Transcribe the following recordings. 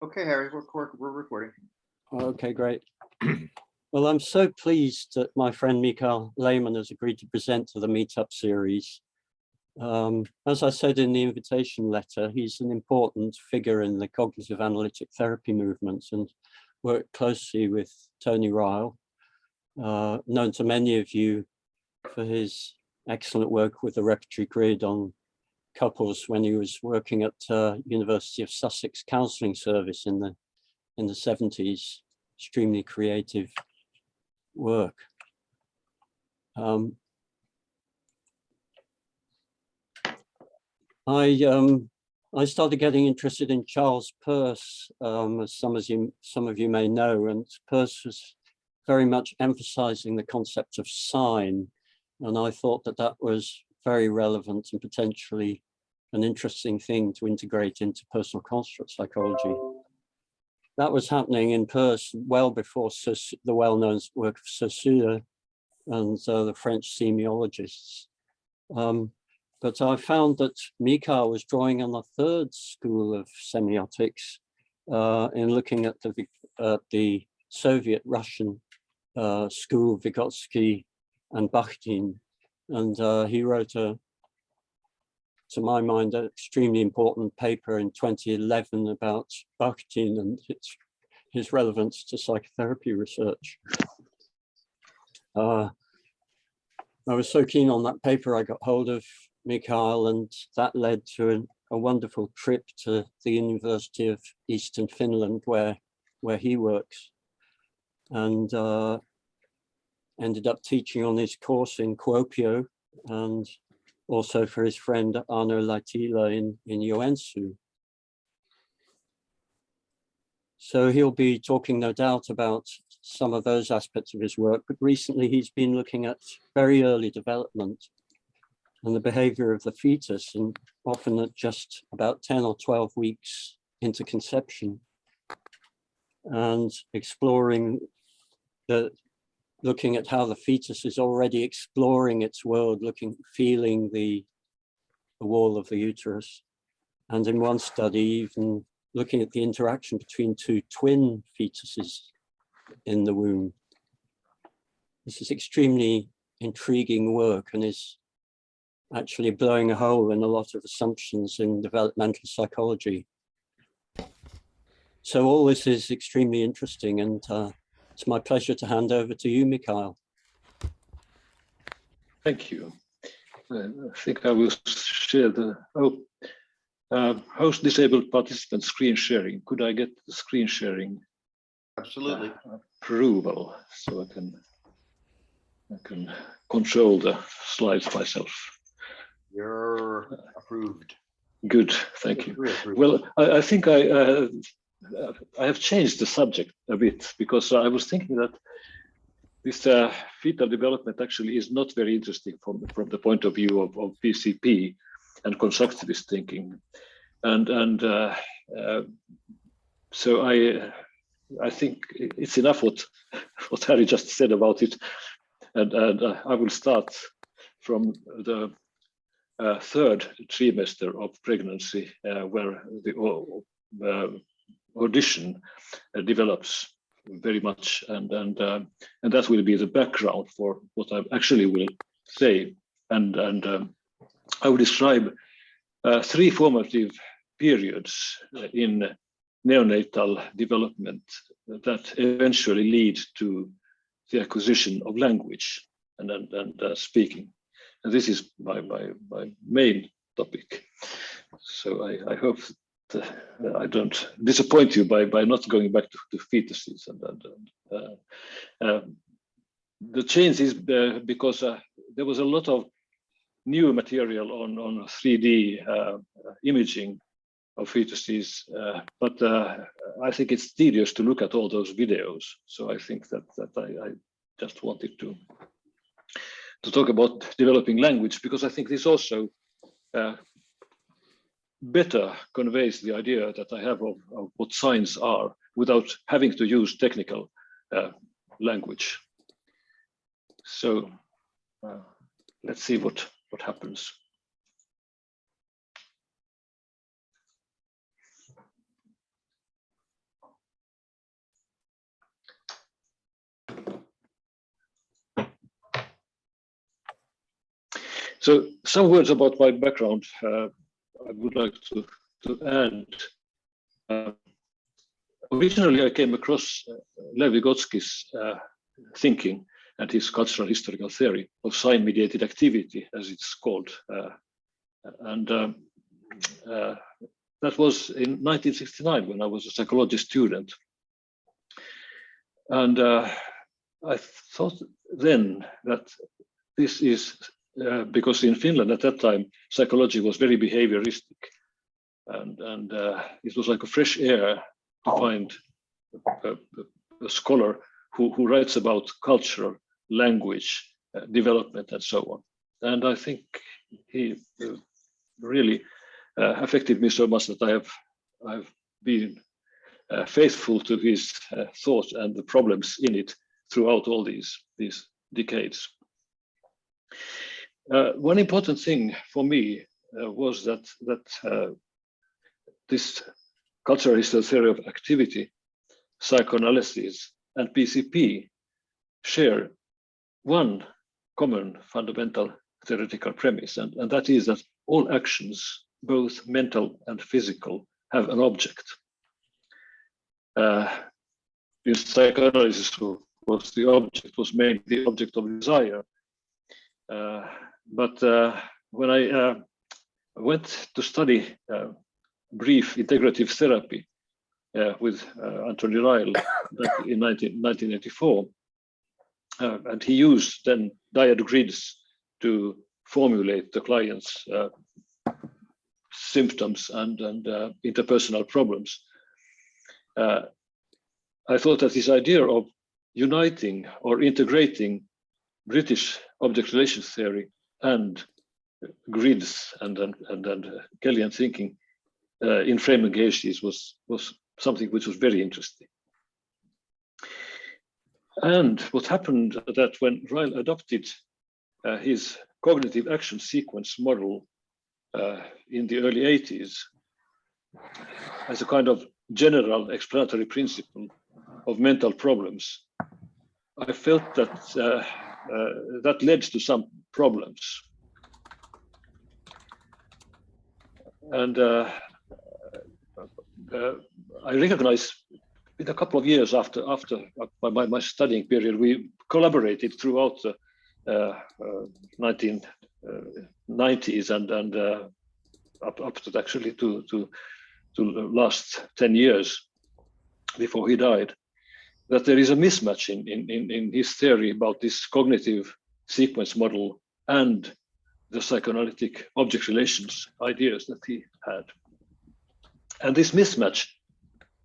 Okay, Harry, we're recording. Okay, great. Well, I'm so pleased that my friend Mikael Leiman has agreed to present to the Meetup series. As I said in the invitation letter, he's an important figure in the cognitive analytic therapy movement and worked closely with Tony Ryle, known to many of you for his excellent work with the repertory grid on couples when he was working at University of Sussex Counselling Service in the 70s. Extremely creative work. I started getting interested in Charles Peirce, as some of you may know, and Peirce was very much emphasizing the concept of sign, and I thought that that was very relevant and potentially an interesting thing to integrate into personal construct psychology. That was happening in Peirce well before the well-known work of Saussure and the French semiologists. But I found that Mikael was drawing on a third school of semiotics in looking at the Soviet Russian school, Vygotsky and Bakhtin. And he wrote, to my mind, an extremely important paper in 2011 about Bakhtin and his relevance to psychotherapy research. I was so keen on that paper, I got hold of Mikael, and that led to a wonderful trip to the University of Eastern Finland, where he works, and ended up teaching on his course in Kuopio, and also for his friend Arno Laitila in Joensuu. So he'll be talking, no doubt, about some of those aspects of his work, but recently he's been looking at very early development and the behavior of the fetus, and often at just about 10 or 12 weeks into conception, and exploring looking at how the fetus is already exploring its world, feeling the wall of the uterus. And in one study, even looking at the interaction between two twin fetuses in the womb. This is extremely intriguing work and is actually blowing a hole in a lot of assumptions in developmental psychology. So all this is extremely interesting, and it's my pleasure to hand over to you, Mikael. Thank you. I think I will share the host disabled participant screen sharing. Could I get the screen sharing? Absolutely. Approval, so I can control the slides myself. You're approved. Good, thank you. Well, I think I have changed the subject a bit, because I was thinking that this fetal development actually is not very interesting from the point of view of PCP and constructivist thinking, and so I think it's enough what Harry just said about it, and I will start from the third trimester of pregnancy, where the audition develops very much, and that will be the background for what I actually will say, and I will describe three formative periods in neonatal development that eventually lead to the acquisition of language and speaking. And this is my main topic. So I hope that I don't disappoint you by not going back to fetuses. The change is because there was a lot of new material on 3D imaging of fetuses, but I think it's tedious to look at all those videos. So I think that I just wanted to talk about developing language, because I think this also better conveys the idea that I have of what signs are without having to use technical language. So let's see what happens. So some words about my background I would like to add. Originally, I came across Lev Vygotsky's thinking and his cultural historical theory of sign-mediated activity, as it's called. That was in 1969 when I was a psychology student. And I thought then that this is because in Finland at that time, psychology was very behavioristic. And it was like a fresh air to find a scholar who writes about culture, language, development, and so on. And I think he really affected me so much that I've been faithful to his thought and the problems in it throughout all these decades. One important thing for me was that this cultural historical theory of activity, psychoanalysis, and PCP share one common fundamental theoretical premise, and that is that all actions, both mental and physical, have an object. In psychoanalysis, was the object was mainly the object of desire. But when I went to study brief integrative therapy with Anthony Ryle in 1984, and he used then dyad grids to formulate the client's symptoms and interpersonal problems. I thought that this idea of uniting or integrating British object relations theory and grids and Kellian thinking in frame engages was something which was very interesting. And what happened that when Ryle adopted his cognitive action sequence model in the early 80s as a kind of general explanatory principle of mental problems, I felt that that led to some problems. And I recognize in a couple of years after my studying period, we collaborated throughout the 1990s and up to actually to the last 10 years before he died, that there is a mismatch in his theory about this cognitive sequence model and the psychoanalytic object relations ideas that he had. And this mismatch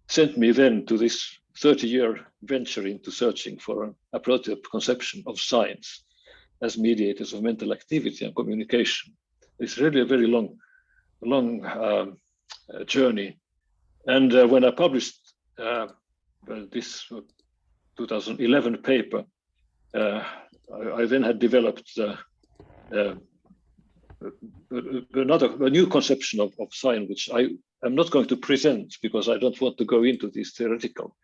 sent me then to this 30-year venture into searching for an appropriate conception of signs as mediators of mental activity and communication. It's really a very long journey. And when I published this 2011 paper, I then had developed a new conception of sign, which I am not going to present because I don't want to go into these theoretical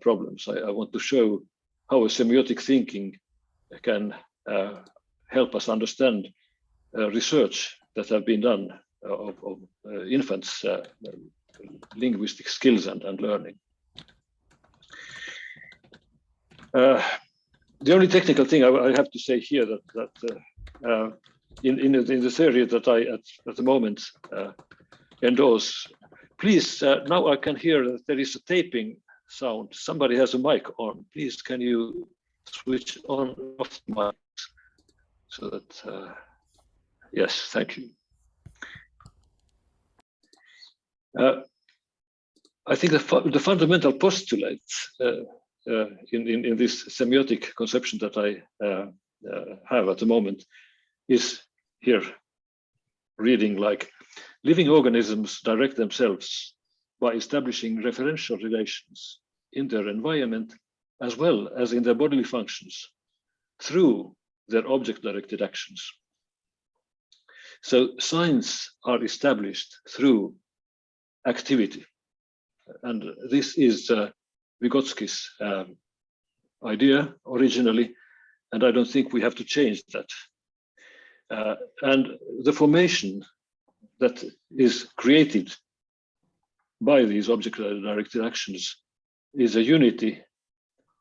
problems. I want to show how a semiotic thinking can help us understand research that have been done of infants' linguistic skills and learning. The only technical thing I have to say here that in the theory that I at the moment endorse, please, now I can hear that there is a taping sound. Somebody has a mic on. Please, can you switch on off the mic so that, yes, thank you. I think the fundamental postulate in this semiotic conception that I have at the moment is here, reading like, living organisms direct themselves by establishing referential relations in their environment as well as in their bodily functions through their object-directed actions. So signs are established through activity. And this is Vygotsky's idea originally, and I don't think we have to change that. And the formation that is created by these object-directed actions is a unity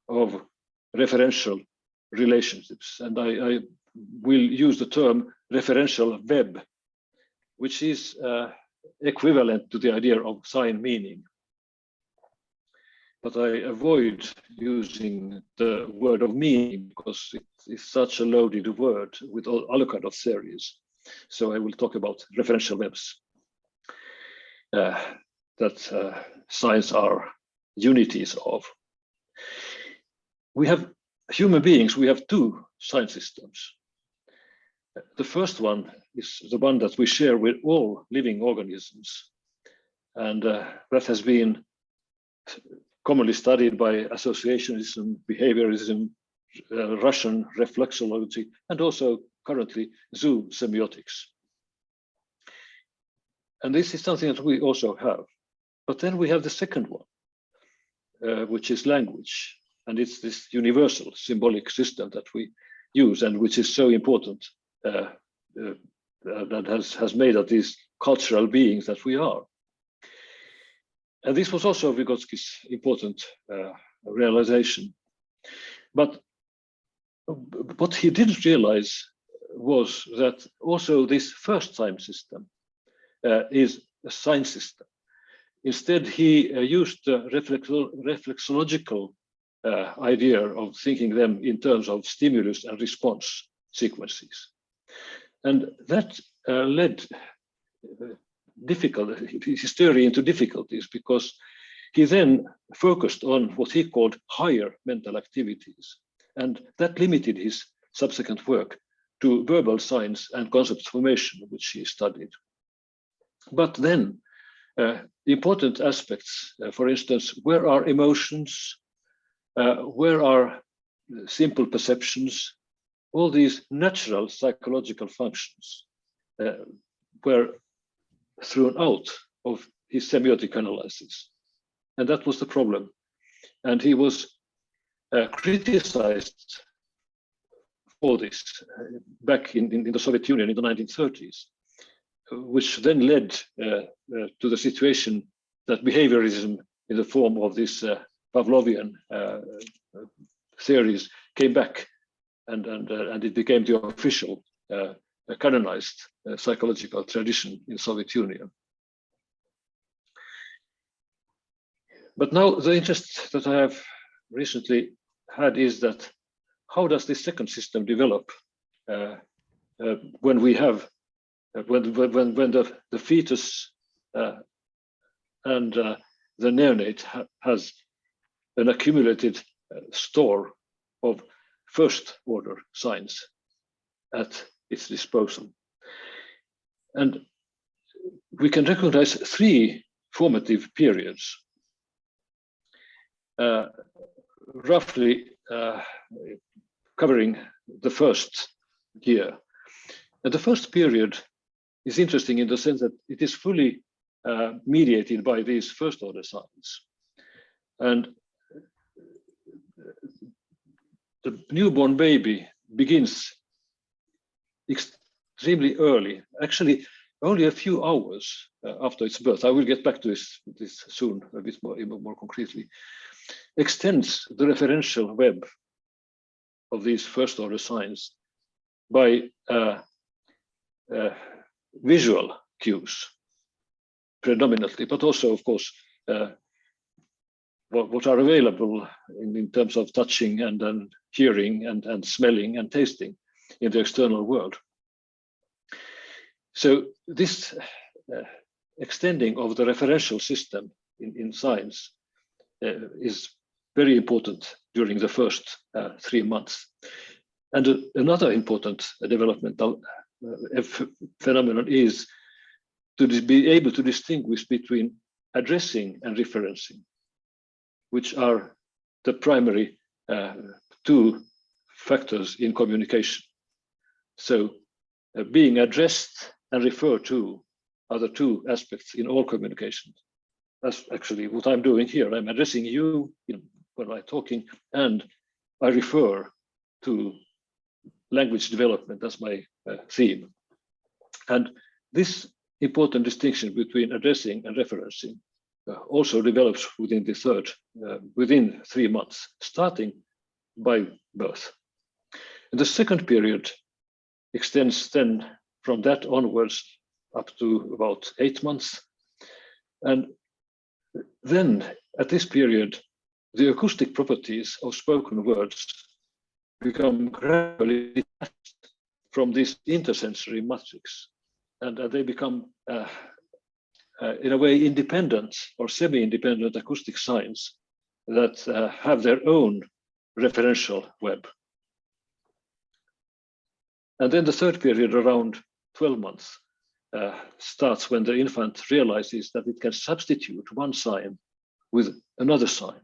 of referential relationships. And I will use the term referential web, which is equivalent to the idea of sign meaning. But I avoid using the word of meaning because it is such a loaded word with all other kind of theories. So I will talk about referential webs that signs are unities of. We have human beings, we have two sign systems. The first one is the one that we share with all living organisms. And that has been commonly studied by associationism, behaviorism, Russian reflexology, and also currently zoo semiotics. And this is something that we also have. But then we have the second one, which is language. And it's this universal symbolic system that we use and which is so important that has made us these cultural beings that we are. And this was also Vygotsky's important realization. But what he didn't realize was that also this first sign system is a sign system. Instead, he used the reflexological idea of thinking them in terms of stimulus and response sequences. And that led his theory into difficulties because he then focused on what he called higher mental activities. And that limited his subsequent work to verbal signs and concept formation, which he studied. But then important aspects, for instance, where are emotions, where are simple perceptions, all these natural psychological functions were thrown out of his semiotic analysis. And that was the problem. And he was criticized for this back in the Soviet Union in the 1930s, which then led to the situation that behaviorism in the form of this Pavlovian theories came back and it became the official canonized psychological tradition in Soviet Union. But now the interest that I have recently had is that how does this second system develop when we have when the fetus and the neonate has an accumulated store of first order signs at its disposal. And we can recognize three formative periods, roughly covering the first year. And the first period is interesting in the sense that it is fully mediated by these first order signs. And the newborn baby begins extremely early, actually only a few hours after its birth. I will get back to this soon a bit more concretely. Extends the referential web of these first order signs by visual cues predominantly, but also, of course, what are available in terms of touching and then hearing and smelling and tasting in the external world. So this extending of the referential system in science is very important during the first 3 months. And another important developmental phenomenon is to be able to distinguish between addressing and referencing, which are the primary two factors in communication. So being addressed and referred to are the two aspects in all communication. That's actually what I'm doing here. I'm addressing you when I'm talking, and I refer to language development as my theme. And this important distinction between addressing and referencing also develops within the third, within 3 months, starting by birth. And the second period extends then from that onwards up to about 8 months. And then at this period, the acoustic properties of spoken words become gradually detached from this intersensory matrix, and they become in a way independent or semi-independent acoustic signs that have their own referential web. And then the third period, around 12 months, starts when the infant realizes that it can substitute one sign with another sign.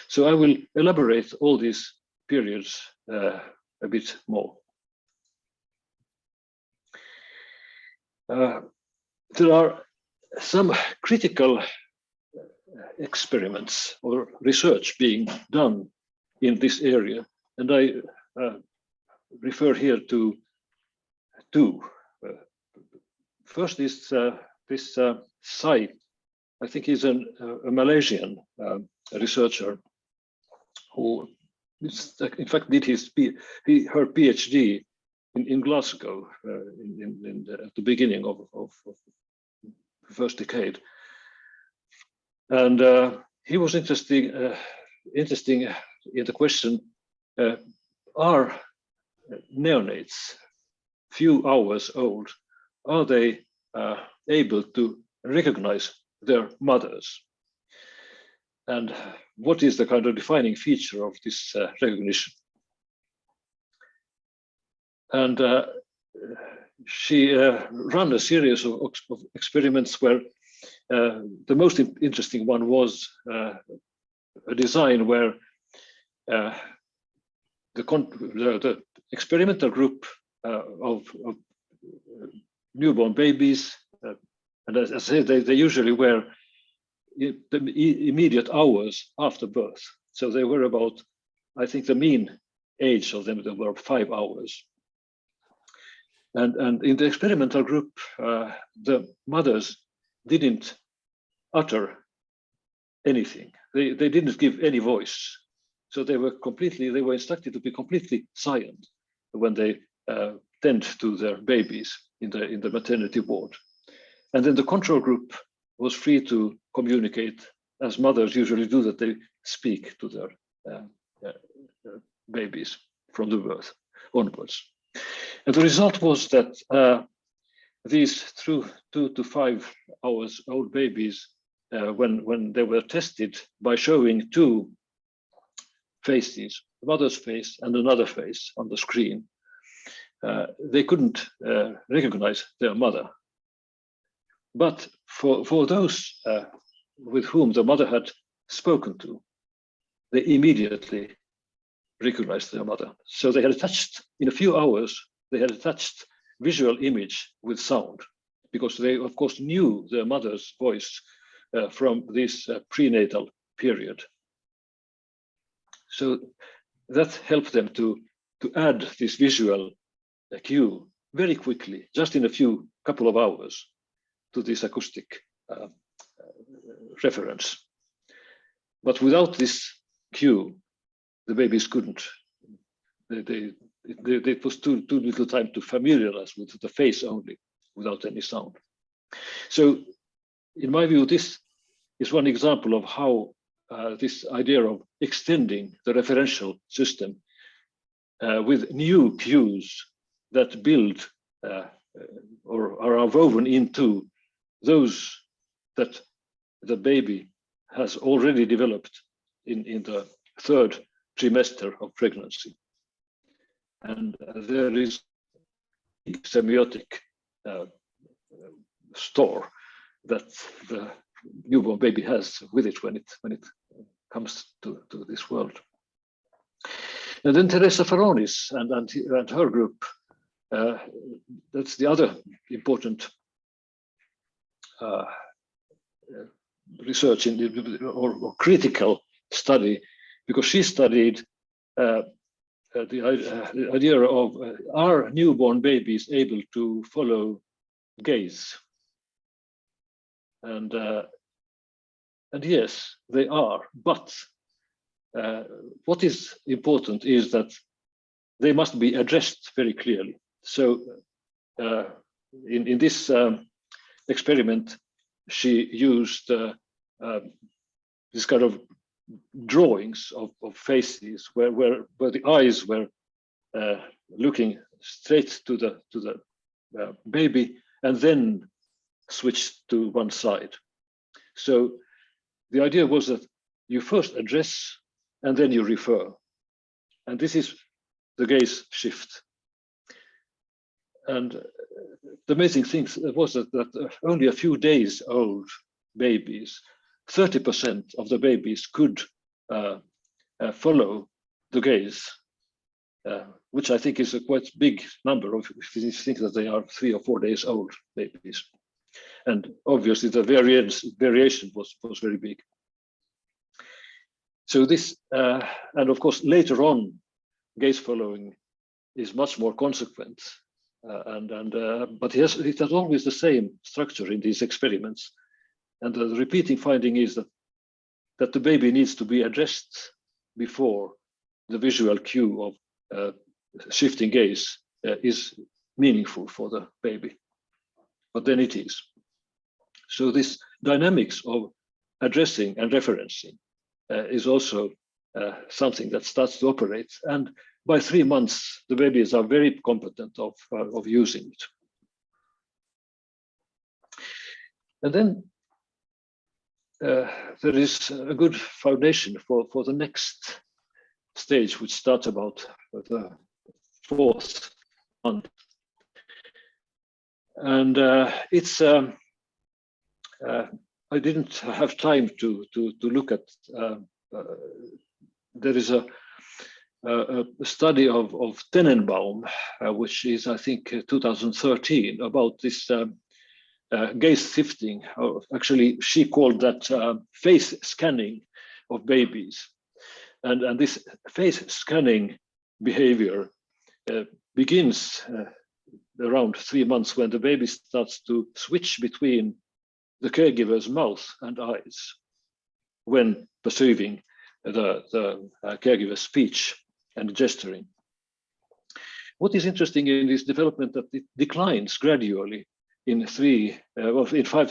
So I will elaborate all these periods a bit more. There are some critical experiments or research being done in this area, and I refer here to two. First is this Sai, I think he's a Malaysian researcher who in fact did her PhD in Glasgow at the beginning of the first decade. And he was interesting in the question, are neonates, few hours old, are they able to recognize their mothers? And what is the kind of defining feature of this recognition? And she ran a series of experiments where the most interesting one was a design where the experimental group of newborn babies, and as I said, they usually were the immediate hours after birth. So they were about, I think the mean age of them, they were 5 hours. And in the experimental group, the mothers didn't utter anything. They didn't give any voice. So they were instructed to be completely silent when they tend to their babies in the maternity ward. And then the control group was free to communicate, as mothers usually do, that they speak to their babies from the birth onwards. And the result was that these 2 to 5 hours old babies, when they were tested by showing 2 faces, the mother's face and another face on the screen, they couldn't recognize their mother. But for those with whom the mother had spoken to, they immediately recognized their mother. So they had attached, in a few hours, they had attached visual image with sound, because they, of course, knew their mother's voice from this prenatal period. So that helped them to add this visual cue very quickly, just in a couple of hours, to this acoustic reference. But without this cue, the babies couldn't. It was too little time to familiarize with the face only, without any sound. So, in my view, this is one example of how this idea of extending the referential system with new cues that build or are woven into those that the baby has already developed in the 3rd trimester of pregnancy. And there is a semiotic store that the newborn baby has with it when it comes to this world. And then Teresa Ferronis and her group, that's the other important research or critical study, because she studied the idea of are newborn babies able to follow gaze? And yes, they are. But what is important is that they must be addressed very clearly. So in this experiment, she used this kind of drawings of faces where the eyes were looking straight to the baby and then switched to one side. So the idea was that you first address and then you refer. And this is the gaze shift. And the amazing thing was that only a few days old babies, 30% of the babies could follow the gaze, which I think is a quite big number if you think that they are 3 or 4 days old babies. And obviously the variation was very big. So this, and of course later on, gaze following is much more consequent. But it has always the same structure in these experiments. And the repeating finding is that the baby needs to be addressed before the visual cue of shifting gaze is meaningful for the baby. But then it is. So this dynamics of addressing and referencing is also something that starts to operate. And by 3 months, the babies are very competent of using it. And then there is a good foundation for the next stage, which starts about the 4th month. And it's I didn't have time to look at. There is a study of Tenenbaum, which is I think 2013, about this gaze shifting. Actually, she called that face scanning of babies, and this face scanning behavior begins around 3 months when the baby starts to switch between the caregiver's mouth and eyes when perceiving the caregiver's speech and gesturing. What is interesting in this development that it declines gradually in 5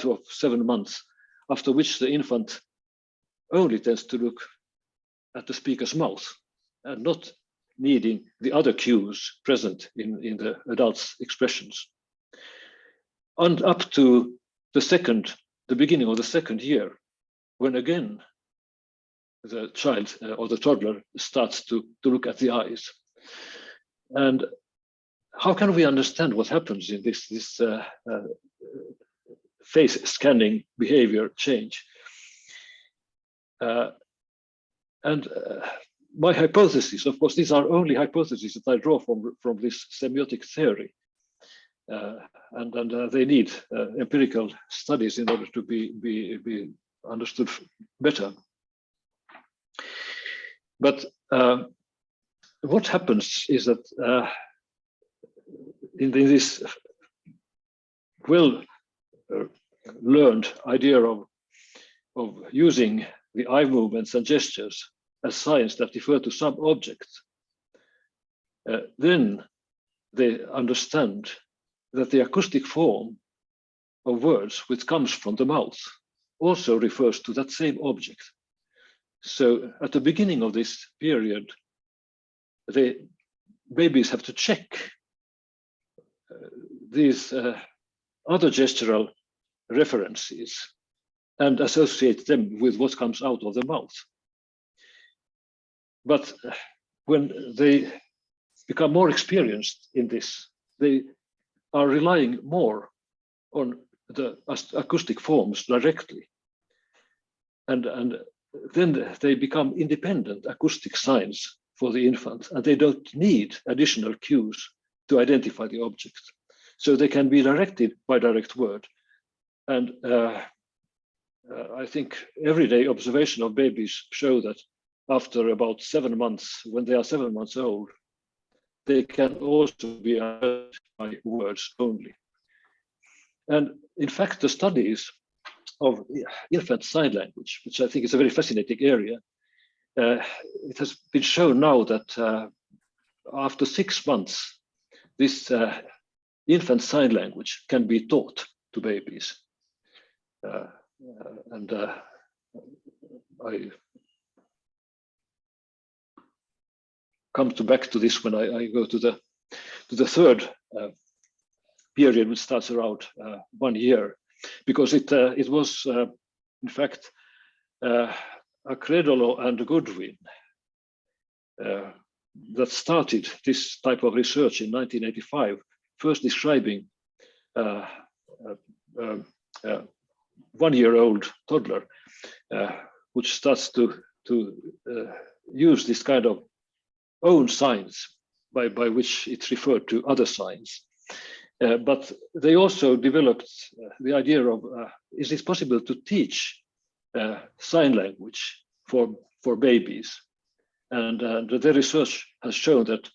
or 7 months, after which the infant only tends to look at the speaker's mouth and not needing the other cues present in the adult's expressions. And up to the beginning of the 2nd year, when again the child or the toddler starts to look at the eyes. And how can we understand what happens in this face scanning behavior change? My hypothesis, of course, these are only hypotheses that I draw from this semiotic theory. And they need empirical studies in order to be understood better. But what happens is that in this well-learned idea of using the eye movements and gestures as signs that refer to some object, then they understand that the acoustic form of words which comes from the mouth also refers to that same object. So at the beginning of this period, the babies have to check these other gestural references and associate them with what comes out of the mouth. But when they become more experienced in this, they are relying more on the acoustic forms directly. And then they become independent acoustic signs for the infant, and they don't need additional cues to identify the object. So they can be directed by direct word. And I think everyday observation of babies show that after about 7 months, when they are 7 months old, they can also be understood by words only. And in fact, the studies of infant sign language, which I think is a very fascinating area, it has been shown now that after 6 months, this infant sign language can be taught to babies. I come back to this when I go to the third period, which starts around 1 year, because it was in fact Credolo and Goodwin that started this type of research in 1985, first describing 1-year-old toddler, which starts to use this kind of own signs by which it's referred to other signs. But they also developed the idea of, is it possible to teach sign language for babies? And the research has shown that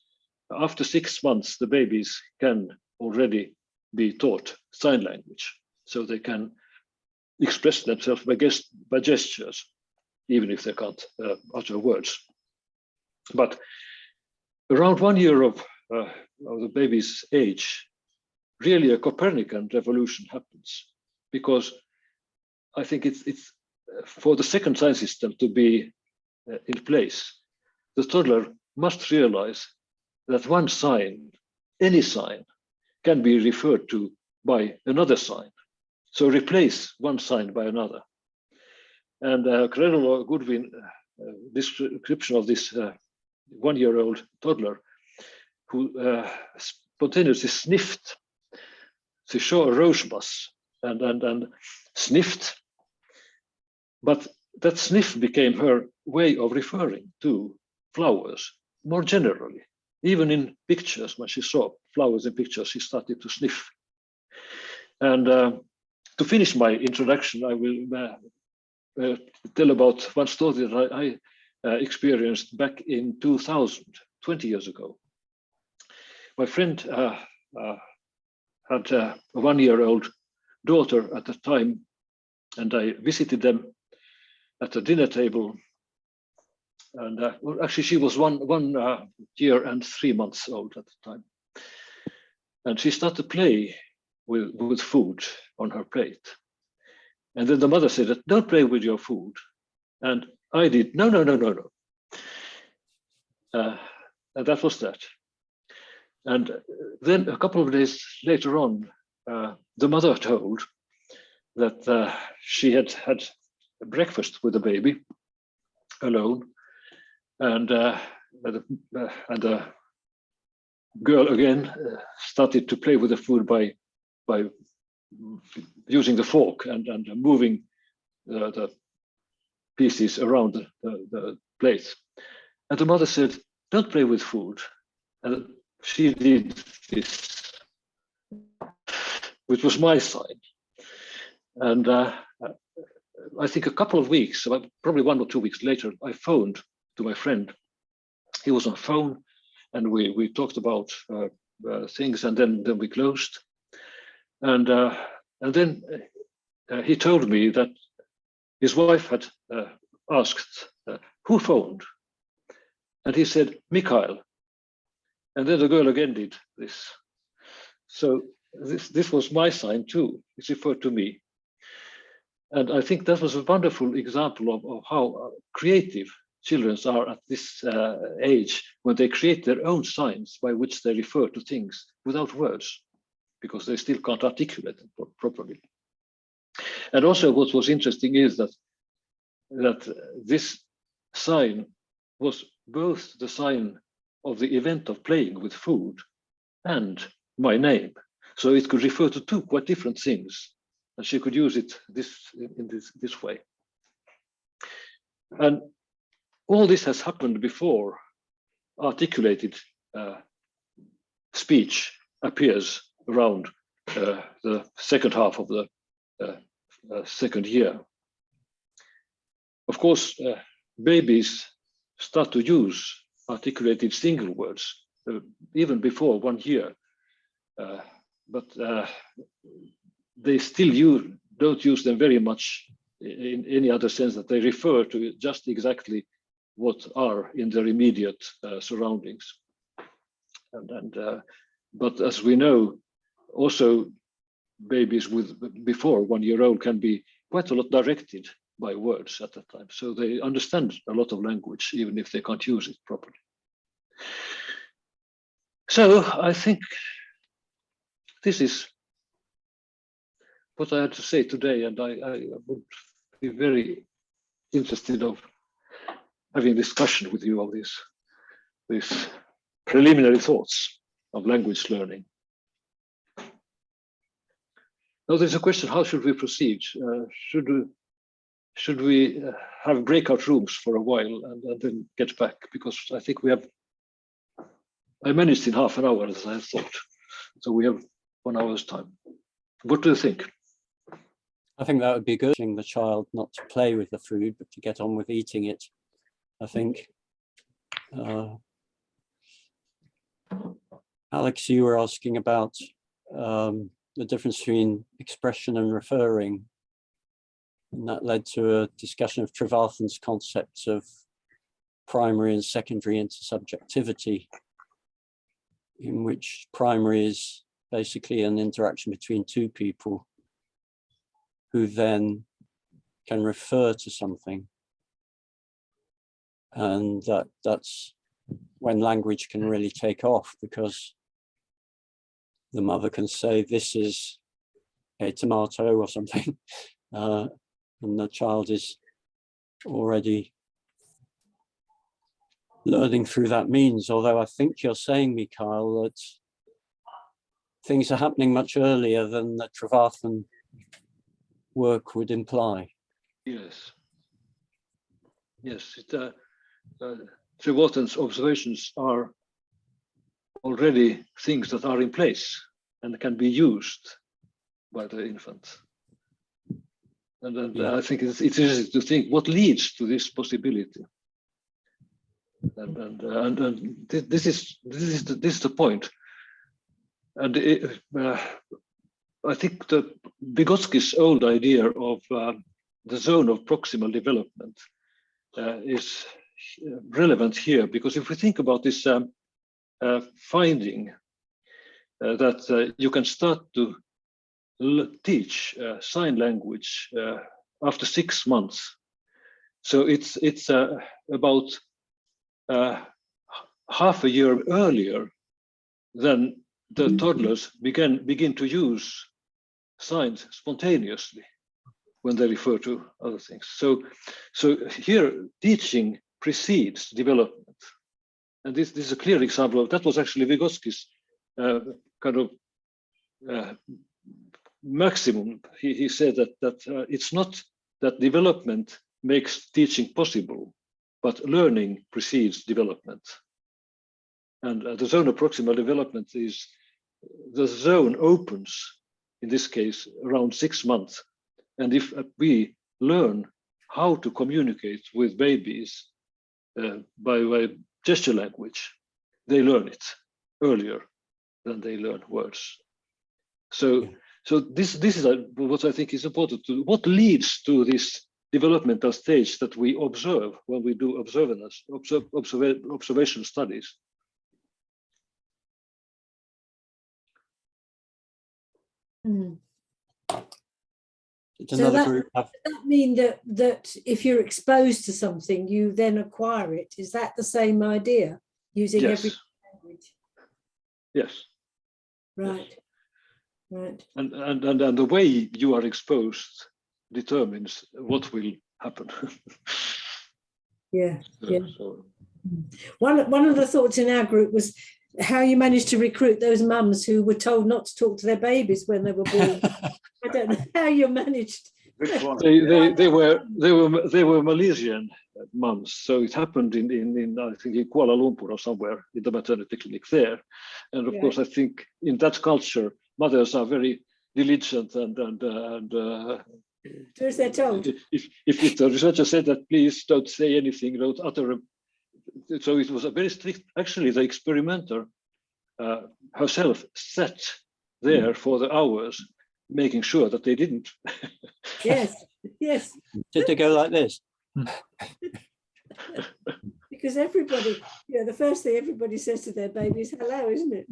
after 6 months, the babies can already be taught sign language. So they can express themselves by gestures, even if they can't utter words. But around 1 year of the baby's age, really a Copernican revolution happens, because I think it's for the second sign system to be in place, the toddler must realize that one sign, any sign, can be referred to by another sign. So replace one sign by another. And Credolo Goodwin description of this 1-year-old toddler who spontaneously sniffed. She saw a rose bus and sniffed. But that sniff became her way of referring to flowers more generally. Even in pictures, when she saw flowers in pictures, she started to sniff. And to finish my introduction, I will tell about one story that I experienced back in 2000, 20 years ago. My friend had a 1-year-old daughter at the time, and I visited them at the dinner table. And well, actually, she was one year and 3 months old at the time. And she started to play with food on her plate. And then the mother said, "Don't play with your food." And I did, no. And that was that. And then a couple of days later on, the mother told that she had had breakfast with the baby alone, and the girl again started to play with the food by using the fork and moving the pieces around the plate. And the mother said, "Don't play with food." And she did this, which was my sign. And I think a couple of weeks, probably 1 or 2 weeks later, I phoned to my friend. He was on phone, and we talked about things, and then we closed. And then he told me that his wife had asked, "Who phoned?" And he said, "Mikael." And then the girl again did this. So this was my sign too. It referred to me. And I think that was a wonderful example of how creative children are at this age, when they create their own signs by which they refer to things without words, because they still can't articulate them properly. And also what was interesting is that this sign was both the sign of the event of playing with food and my name. So it could refer to two quite different things, and she could use it in this way. And all this has happened before articulated speech appears around the second half of the second year. Of course, babies start to use articulated single words even before 1 year. But they still don't use them very much in any other sense, that they refer to just exactly what are in their immediate surroundings. But as we know, also babies before 1 year old can be quite a lot directed by words at that time. So they understand a lot of language, even if they can't use it properly. So I think this is what I had to say today, and I would be very interested of having a discussion with you of these preliminary thoughts of language learning. Now there's a question: how should we proceed? Should we have breakout rooms for a while and then get back? Because I think I managed in half an hour, as I thought. So we have 1 hour's time. What do you think? I think that would be good, teaching the child not to play with the food, but to get on with eating it, I think. Alex, you were asking about the difference between expression and referring. And that led to a discussion of Trevarthen's concepts of primary and secondary intersubjectivity, in which primary is basically an interaction between two people who then can refer to something. And that's when language can really take off, because the mother can say, this is a tomato or something, and the child is already learning through that means. Although I think you're saying, Mikael, that things are happening much earlier than the Trevarthen work would imply. Yes. Yes, Trevarthen's observations are already things that are in place and can be used by the infant. And I think it's easy to think what leads to this possibility. And this is the point. And I think that Vygotsky's old idea of the zone of proximal development is relevant here, because if we think about this finding that you can start to teach sign language after 6 months, so it's about half a year earlier than the toddlers begin to use signs spontaneously when they refer to other things. So here teaching precedes development, and this is a clear example of that. Was actually Vygotsky's kind of maximum. He said that it's not that development makes teaching possible, but learning precedes development. And the zone of proximal development is, the zone opens, in this case, around 6 months. And if we learn how to communicate with babies by gesture language, they learn it earlier than they learn words. So this is what I think is important. What leads to this developmental stage that we observe when we do observation studies? So does that mean that if you're exposed to something, you then acquire it? Is that the same idea, using every language? Yes. Right. Yes. Right. And the way you are exposed determines what will happen. Yeah. So. One of the thoughts in our group was how you managed to recruit those mums who were told not to talk to their babies when they were born. I don't know how you managed. Which one? They were Malaysian mums, so it happened in I think in Kuala Lumpur or somewhere, in the maternity clinic there. And of course, I think in that culture, mothers are very diligent and Do as they're told. If the researcher said that, please don't say anything, don't utter. So it was a very strict. Actually, the experimenter herself sat there for the hours, making sure that they didn't. Yes, yes, Did they go like this? because everybody, the first thing everybody says to their baby is hello, isn't it?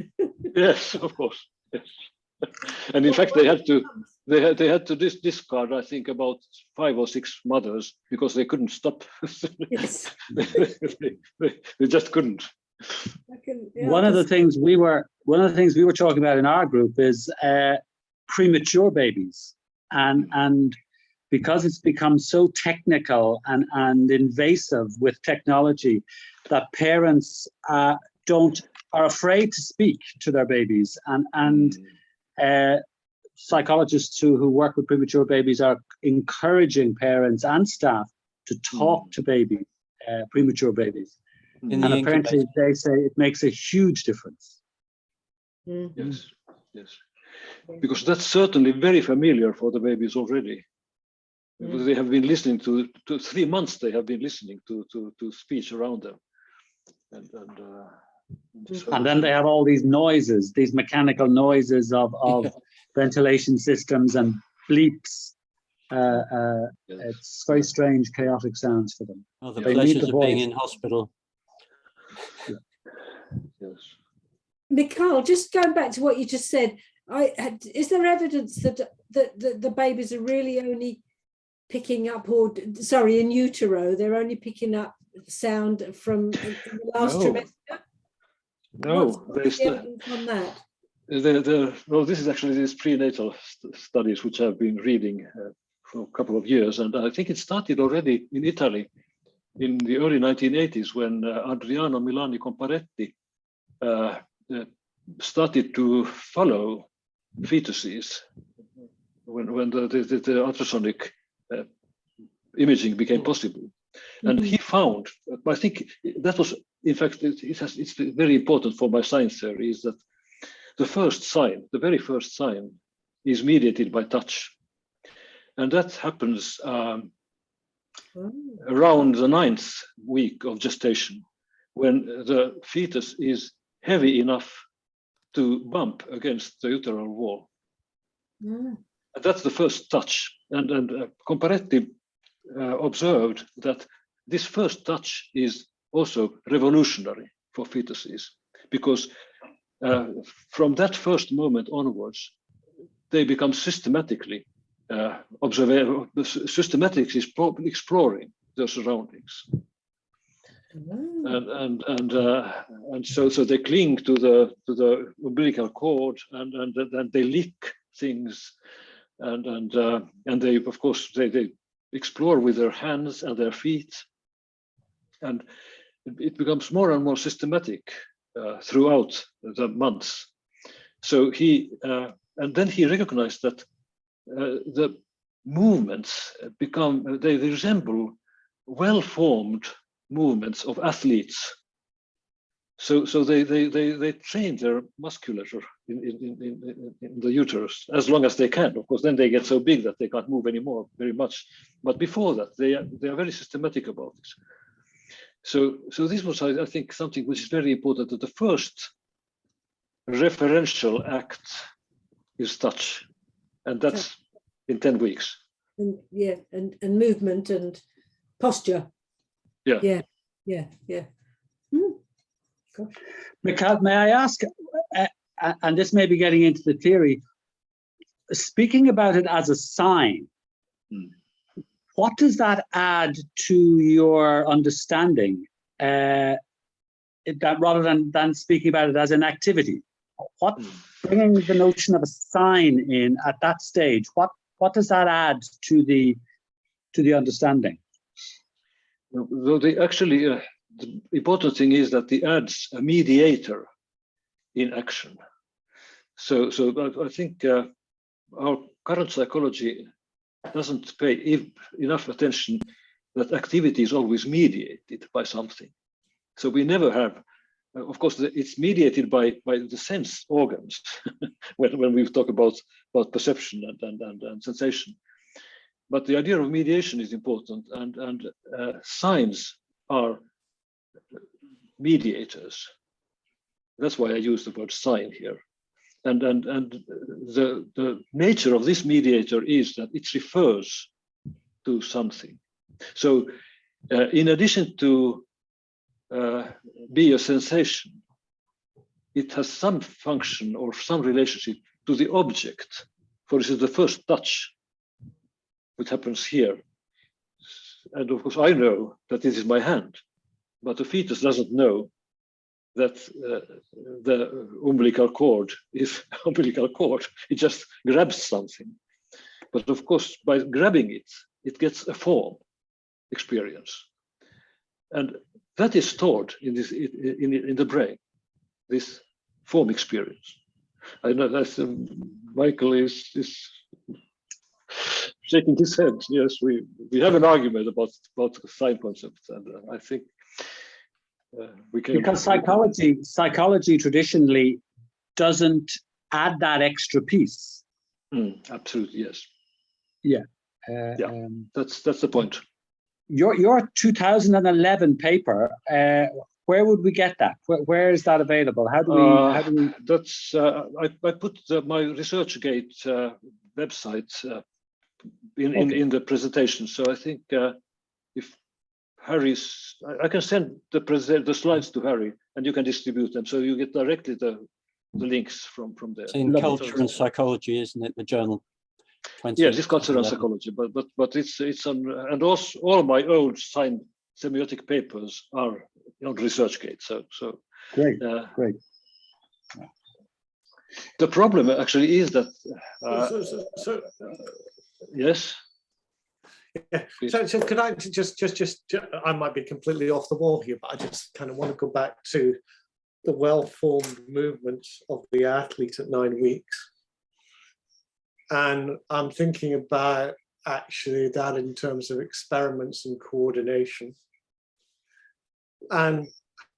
Yes, of course. Yes. And in fact, they had to discard, I think, about 5 or 6 mothers because they couldn't stop. Yes. they just couldn't. One of the things we were talking about in our group is premature babies, and because it's become so technical and invasive with technology, that parents are afraid to speak to their babies, and psychologists who work with premature babies are encouraging parents and staff to talk to babies, premature babies. In And the apparently incubator? they say it makes a huge difference. Yes, yes. Because that's certainly very familiar for the babies already. Because they have been listening to 3 months, they have been listening to speech around them. And then they have all these noises, these mechanical noises of ventilation systems and bleeps. It's very strange, chaotic sounds for them. Oh, the They need pleasures the of being voice. in hospital. Yes. Mikael, just going back to what you just said, is there evidence that the babies are really only picking up, in utero, they're only picking up sound from in the last No. trimester? No, What's the evidence on that? Well, this is actually these prenatal studies which I've been reading for a couple of years, and I think it started already in Italy in the early 1980s when Adriano Milani Comparetti started to follow fetuses when the ultrasonic imaging became possible. And he found, I think that was, in fact, it's very important for my science theory, is that the very first sign is mediated by touch. And that happens around the 9th week of gestation, when the fetus is heavy enough to bump against the uteral wall. And that's the first touch. And Comparetti observed that this first touch is also revolutionary for fetuses, because from that first moment onwards, they become systematically exploring their surroundings. And so they cling to the umbilical cord, and they lick things, and they, of course, they explore with their hands and their feet, and it becomes more and more systematic throughout the months. So and then he recognized that the movements they resemble well-formed movements of athletes. So they train their musculature in the uterus as long as they can. Of course, then they get so big that they can't move anymore very much. But before that, they are very systematic about this. So this was, I think, something which is very important, that the first referential act is touch, and that's in 10 weeks. And movement and posture. Yeah. Mikael, may I ask, and this may be getting into the theory, speaking about it as a sign, what does that add to your understanding, that rather than speaking about it as an activity? What, bringing the notion of a sign in at that stage, what does that add to the understanding? Well, the important thing is that it adds a mediator in action. So I think our current psychology doesn't pay enough attention that activity is always mediated by something. So we never have, of course, it's mediated by the sense organs when we talk about perception and sensation. But the idea of mediation is important, and signs are mediators. That's why I use the word sign here. And the nature of this mediator is that it refers to something. So in addition to be a sensation, it has some function or some relationship to the object. For instance, the first touch, which happens here. And of course, I know that this is my hand, but the fetus doesn't know that the umbilical cord is umbilical cord. It just grabs something. But of course, by grabbing it, it gets a form experience. And that is stored in this in the brain, this form experience. I know that Mikael is shaking his head. Yes, we have an argument about the sign concept, and I think we can. Because psychology traditionally doesn't add that extra piece. Absolutely, yes. Yeah. That's the point. Your 2011 paper, where would we get that? Where is that available? How do we? That's I put my ResearchGate website in the presentation. So I think if Harry's, I can send the slides to Harry, and you can distribute them, so you get directly the links from there. It's in Culture and Psychology, isn't it? The journal. Yes, it's Culture and Psychology, but it's on, and also all my old sign semiotic papers are on ResearchGate. So great. The problem actually is that yes. Yeah. So could I just I might be completely off the wall here, but I just kind of want to go back to the well-formed movements of the athlete at 9 weeks. And I'm thinking about actually that in terms of experiments and coordination, and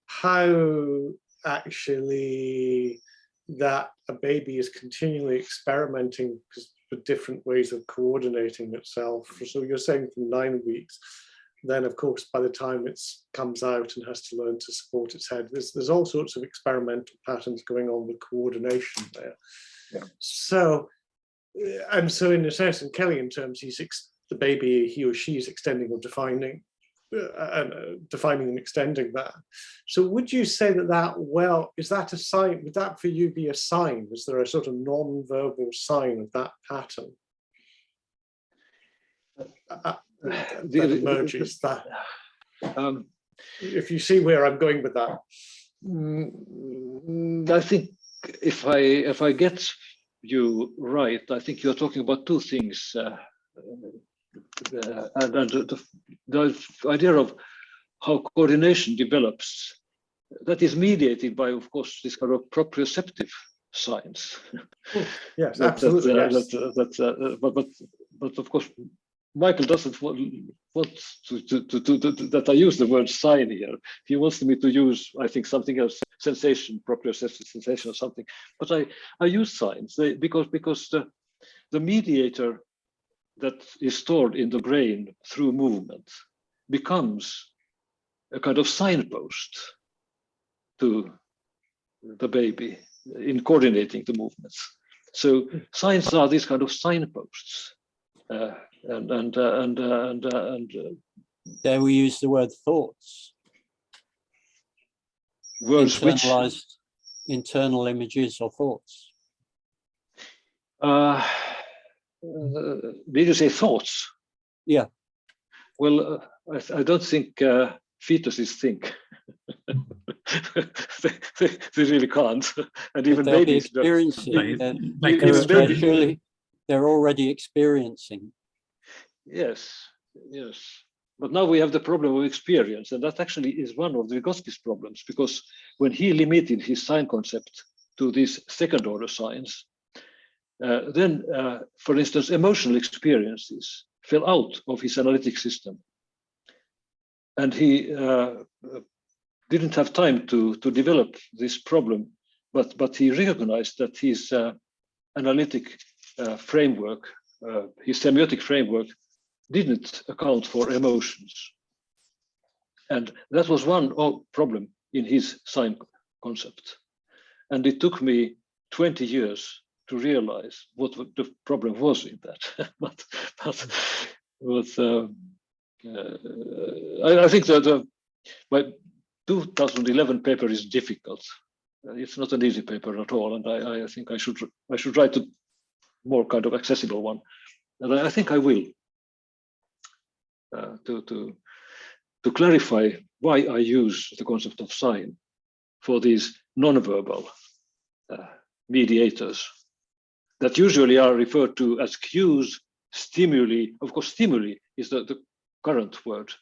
how actually that a baby is continually experimenting with different ways of coordinating itself. So you're saying from 9 weeks, then of course by the time it comes out and has to learn to support its head, there's all sorts of experimental patterns going on with coordination there. Yeah. So in a sense, in Kelly terms, the baby, he or she is extending or defining and extending that. So would you say that is that a sign? Would that for you be a sign? Is there a sort of non-verbal sign of that pattern that emerges? If you see where I'm going with that. I think if I get you right, I think you're talking about two things. And the idea of how coordination develops, that is mediated by, of course, this kind of proprioceptive science. Yes, absolutely. But of course, Mikael doesn't want that I use the word sign here. He wants me to use, I think, something else, sensation, proprioceptive sensation or something. But I use signs because the mediator that is stored in the brain through movement becomes a kind of signpost to the baby in coordinating the movements. So signs are these kind of signposts, and there we use the word thoughts. Words internalized, internal images or thoughts. Did you say thoughts? Yeah. Well, I don't think fetuses think. they really can't, and even they'll babies. Be experiencing. They're already experiencing. Yes. But now we have the problem of experience, and that actually is one of Vygotsky's problems, because when he limited his sign concept to these second-order signs, then, for instance, emotional experiences fell out of his analytic system, and he didn't have time to develop this problem. But he recognized that his analytic framework, his semiotic framework, didn't account for emotions, and that was one problem in his sign concept. And it took me 20 years to realize what the problem was in that. but I think that my 2011 paper is difficult. It's not an easy paper at all, and I think I should write a more kind of accessible one, and I think I will to clarify why I use the concept of sign for these non-verbal mediators that usually are referred to as cues, stimuli. Of course, stimuli is the current word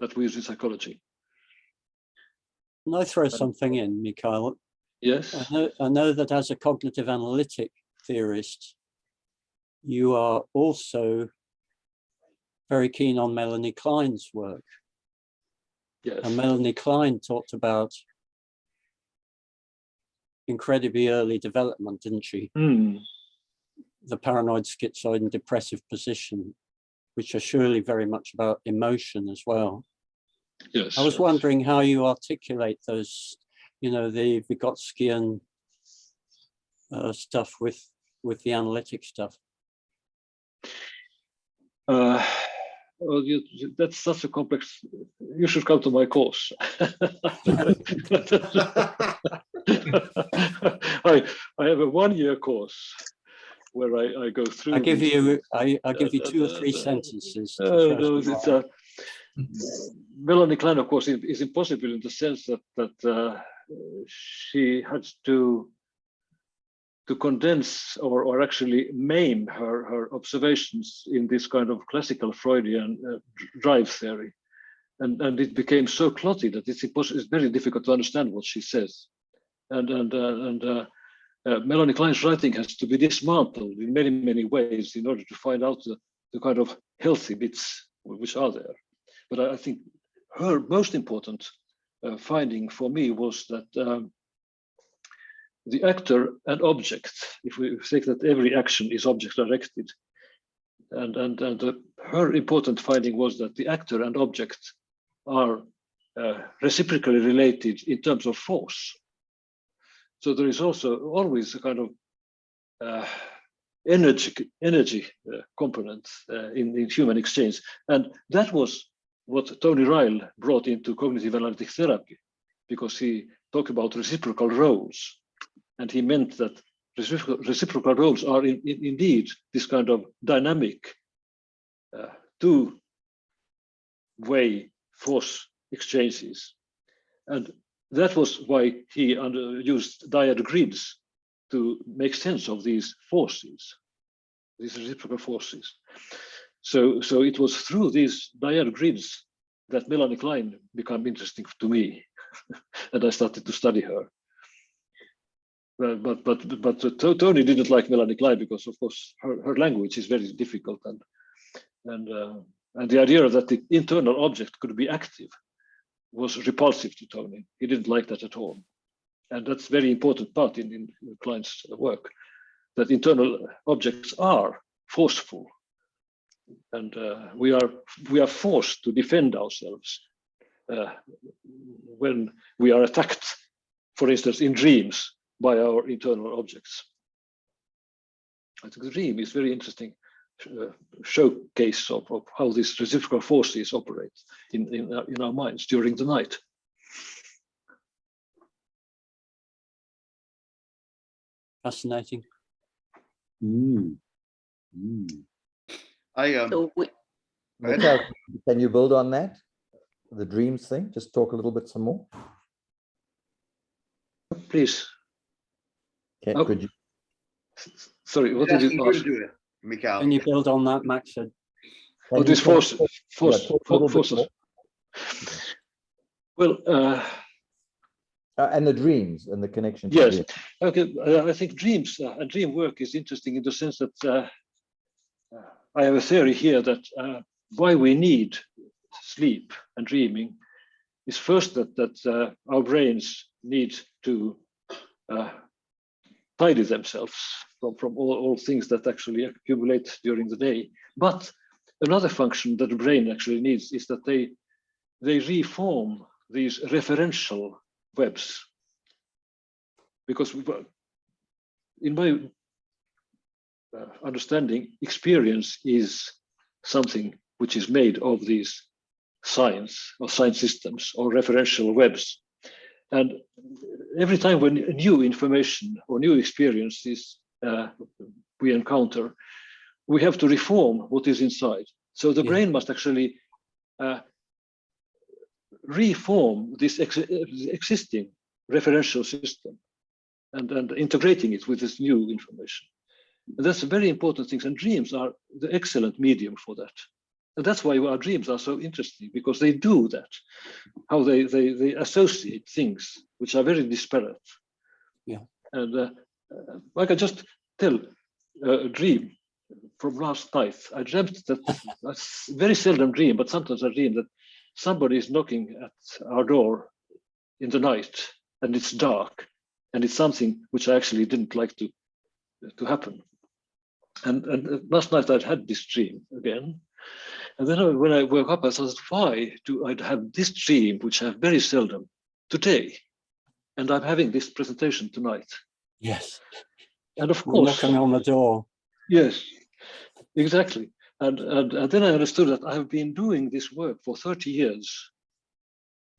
that we use in psychology. Can I throw something in, Mikael? Yes. I know that as a cognitive analytic theorist, you are also very keen on Melanie Klein's work. Yes. And Melanie Klein talked about incredibly early development, didn't she? Mm. The paranoid, schizoid, and depressive position, which are surely very much about emotion as well. Yes. I was wondering how you articulate those, you know, the Vygotskyan stuff with the analytic stuff. Well, that's such a complex. You should come to my course. I have a 1-year course where I go through. I give you 2 or 3 sentences. No, Melanie Klein, of course, is impossible in the sense that she had to condense or actually maim her observations in this kind of classical Freudian drive theory, and it became so clotted that it's very difficult to understand what she says, and Melanie Klein's writing has to be dismantled in many ways in order to find out the kind of healthy bits which are there. But I think her most important finding for me was that the actor and object, if we think that every action is object directed, and her important finding was that the actor and object are reciprocally related in terms of force. So there is also always a kind of energy component in human exchange, and that was what Tony Ryle brought into cognitive analytic therapy, because he talked about reciprocal roles. And he meant that reciprocal roles are indeed this kind of dynamic two-way force exchanges. And that was why he used dyad grids to make sense of these forces, these reciprocal forces. So it was through these dyad grids that Melanie Klein became interesting to me, and I started to study her. But Tony didn't like Melanie Klein because, of course, her language is very difficult, and the idea that the internal object could be active was repulsive to Tony. He didn't like that at all, and that's a very important part in Klein's work, that internal objects are forceful, and we are forced to defend ourselves when we are attacked, for instance, in dreams, by our internal objects. I think the dream is very interesting showcase of how these reciprocal forces operate in our minds during the night. Fascinating. Mikael, can you build on that? The dreams thing? Just talk a little bit some more. Please. Okay, could you? Sorry, what did you ask? Mikael. Can you build on that, Max said? Oh, this forces. Well, and the dreams and the connection. Yes. To Okay. I think dreams and dream work is interesting in the sense that I have a theory here that why we need sleep and dreaming is first that our brains need to tidy themselves from all things that actually accumulate during the day. But another function that the brain actually needs is that they reform these referential webs. because in my understanding, experience is something which is made of these signs or sign systems or referential webs. And every time when new information or new experiences we encounter, we have to reform what is inside. So the brain must actually reform this existing referential system and integrating it with this new information. And that's a very important thing. And dreams are the excellent medium for that. And that's why our dreams are so interesting, because they do that, how they associate things which are very disparate. Yeah. And I can just tell a dream from last night. I dreamt that, that's very seldom dream, but sometimes I dream that somebody is knocking at our door in the night and it's dark, and it's something which I actually didn't like to happen. And last night I'd had this dream again. And then when I woke up, I thought, why do I have this dream, which I have very seldom today? And I'm having this presentation tonight. Yes. And of You're course, knocking on the door. yes, exactly. And then I understood that I have been doing this work for 30 years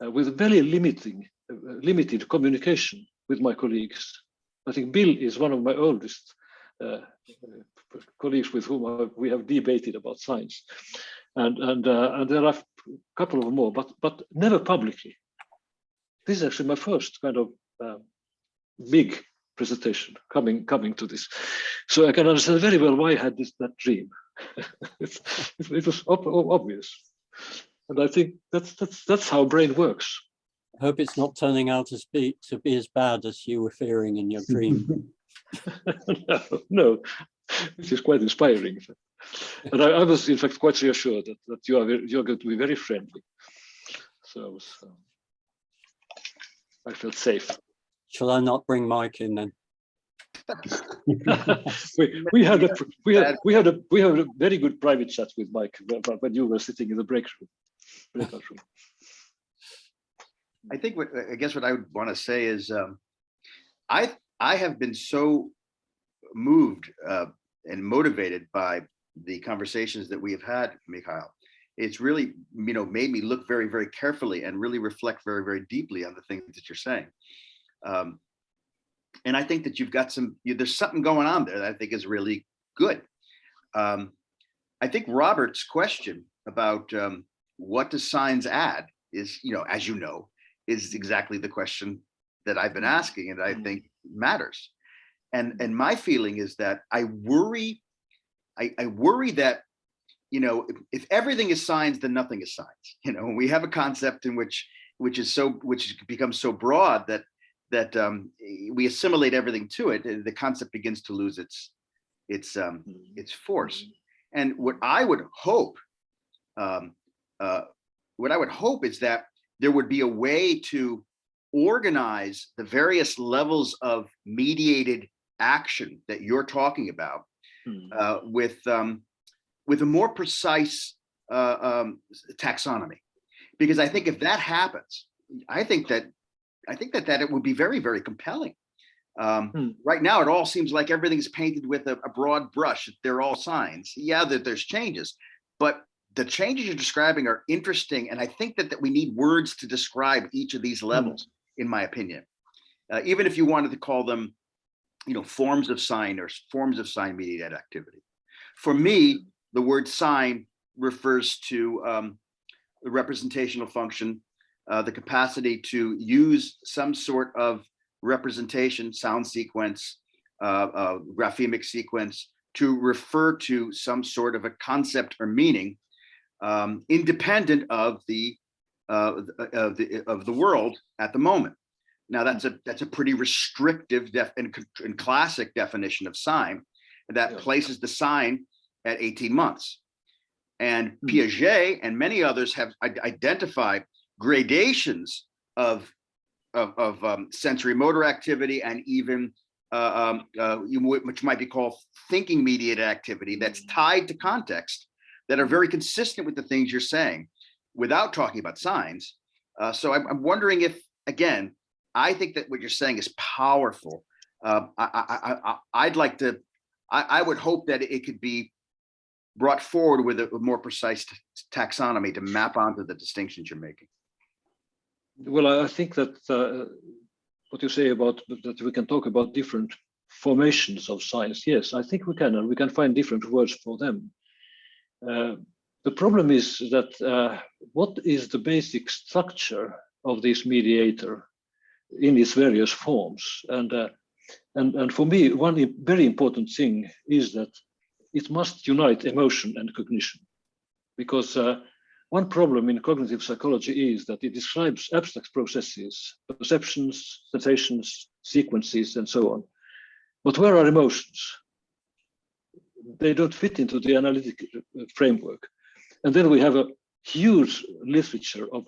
with very limited communication with my colleagues. I think Bill is one of my oldest colleagues with whom we have debated about science, and there are a couple of more, but never publicly. This is actually my first kind of big presentation coming to this, so I can understand very well why I had that dream. it was obvious, and I think that's how brain works. I hope it's not turning out to be as bad as you were fearing in your dream. No, this is quite inspiring. And I was in fact quite reassured that you're going to be very friendly. So I felt safe. Shall I not bring Mike in then? we had a very good private chat with Mike when you were sitting in the breakout room. I think what I would want to say is I have been so moved and motivated by the conversations that we have had, Mikael. It's really, made me look very, very carefully and really reflect very, very deeply on the things that you're saying. And I think that you've got there's something going on there that I think is really good. I think Robert's question about what does signs add is, as you know, is exactly the question that I've been asking, and I think matters. And my feeling is that I worry that, if everything is signs, then nothing is signs. We have a concept in which becomes so broad that we assimilate everything to it, and the concept begins to lose its force. And what I would hope is that there would be a way to organize the various levels of mediated action that you're talking about with a more precise taxonomy. Because I think if that happens, I think that it would be very, very compelling. Right now, it all seems like everything's painted with a broad brush. They're all signs. Yeah, that there's changes, but the changes you're describing are interesting. And I think that we need words to describe each of these levels, in my opinion. Even if you wanted to call them, forms of sign or forms of sign-mediated activity. For me, the word sign refers to the representational function, the capacity to use some sort of representation, sound sequence, graphemic sequence, to refer to some sort of a concept or meaning, independent of the world at the moment. Now that's a pretty restrictive and classic definition of sign that places the sign at 18 months. And Piaget and many others have identified gradations of sensory motor activity and even which might be called thinking mediated activity that's tied to context, that are very consistent with the things you're saying without talking about signs. So I'm wondering if, again, I think that what you're saying is powerful. I'd like to, I would hope that it could be brought forward with a more precise taxonomy to map onto the distinctions you're making. Well, I think that what you say about that we can talk about different formations of signs. Yes, I think we can, and we can find different words for them. The problem is that what is the basic structure of this mediator in its various forms? And for me, one very important thing is that it must unite emotion and cognition, because one problem in cognitive psychology is that it describes abstract processes, perceptions, sensations, sequences, and so on. But where are emotions? They don't fit into the analytic framework. And then we have a huge literature of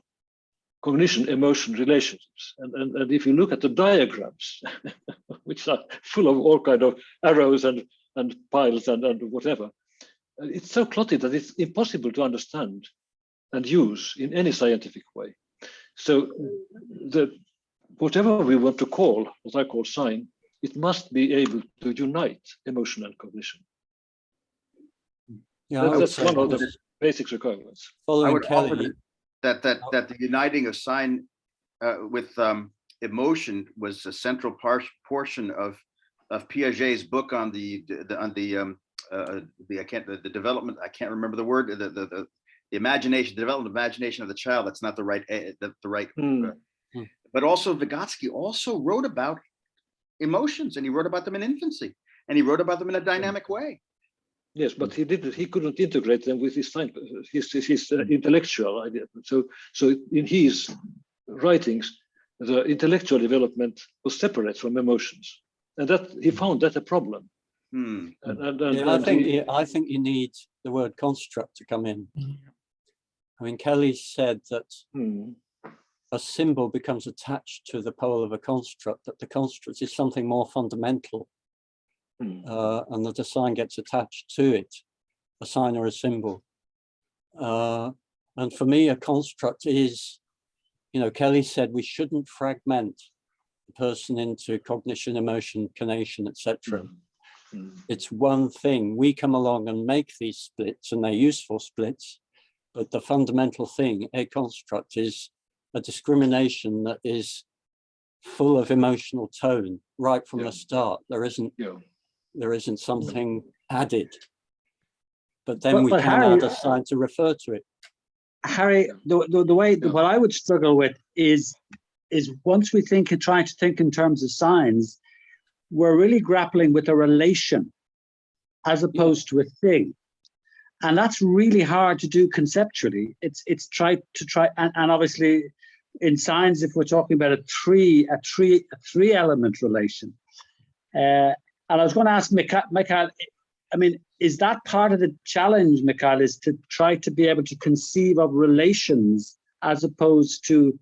cognition emotion relationships. And if you look at the diagrams, which are full of all kind of arrows and piles and whatever, it's so clotted that it's impossible to understand and use in any scientific way. So whatever we want to call, what I call sign, it must be able to unite emotion and cognition. Yeah, That's one of the basic requirements. I would offer Kelly, that the uniting of sign with emotion was a central portion of Piaget's book on the development. I can't remember the word. The imagination, development imagination of the child. That's not the right. But also Vygotsky also wrote about emotions, and he wrote about them in infancy, and he wrote about them in a dynamic way. Yes, but he couldn't integrate them with his intellectual idea. So in his writings, the intellectual development was separate from emotions, and that he found that a problem. I think you need the word construct to come in. I mean, Kelly said that a symbol becomes attached to the pole of a construct, that the construct is something more fundamental. And that a sign gets attached to it, a sign or a symbol. And for me, a construct is, Kelly said we shouldn't fragment the person into cognition, emotion, conation, etc. It's one thing. We come along and make these splits, and they're useful splits, but the fundamental thing, a construct, is a discrimination that is full of emotional tone right from the start. There isn't something added, but then we can Harry, add a sign to refer to it. Harry, the way what I would struggle with is once we try to think in terms of signs, we're really grappling with a relation as opposed to a thing, and that's really hard to do conceptually. It's and obviously in signs, if we're talking about a three element relation. And I was going to ask Mikael, I mean, is that part of the challenge, Mikael, is to try to be able to conceive of relations as opposed to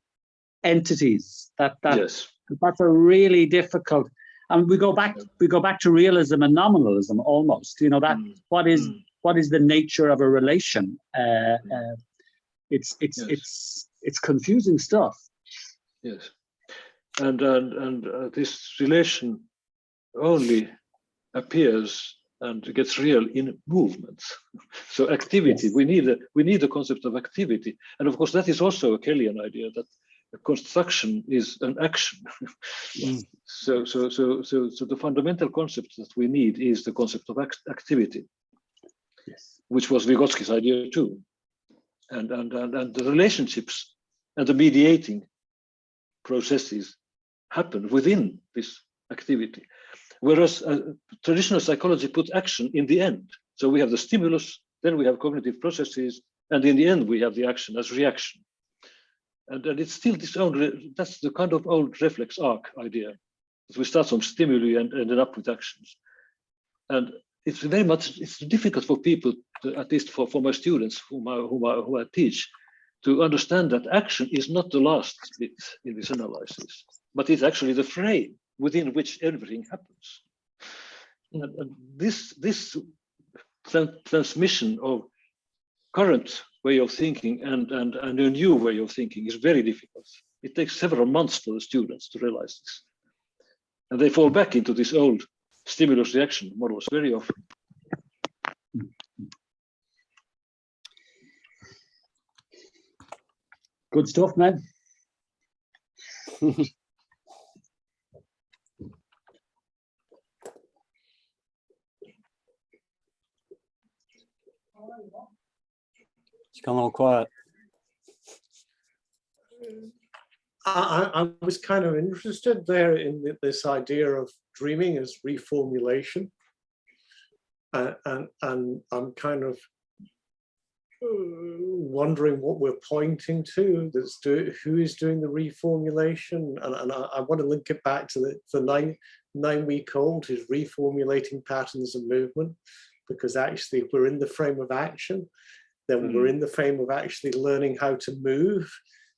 entities? Yes. That's a really difficult. And we go back to realism and nominalism almost. What is the nature of a relation? It's confusing stuff. Yes, and this relation only appears and gets real in movements. So activity, Yes. we need the concept of activity, and of course that is also a Kellian idea that construction is an action. So the fundamental concept that we need is the concept of activity, which was Vygotsky's idea too, and the relationships and the mediating processes happen within this activity. Whereas traditional psychology put action in the end. So we have the stimulus, then we have cognitive processes, and in the end we have the action as reaction. And it's still this that's the kind of old reflex arc idea, that we start from stimuli and ended up with actions. And it's difficult for people, at least for my students whom I teach, to understand that action is not the last bit in this analysis, but it's actually the frame within which everything happens. And this transmission of current way of thinking and a new way of thinking is very difficult. It takes several months for the students to realize this. And they fall back into this old stimulus reaction models very often. Good stuff, man. It's gone all quiet. I was kind of interested there in this idea of dreaming as reformulation, and I'm kind of wondering what we're pointing to. Who is doing the reformulation, and I want to link it back to the 9-week-old who's reformulating patterns of movement, because actually, if we're in the frame of action, then we're in the frame of actually learning how to move.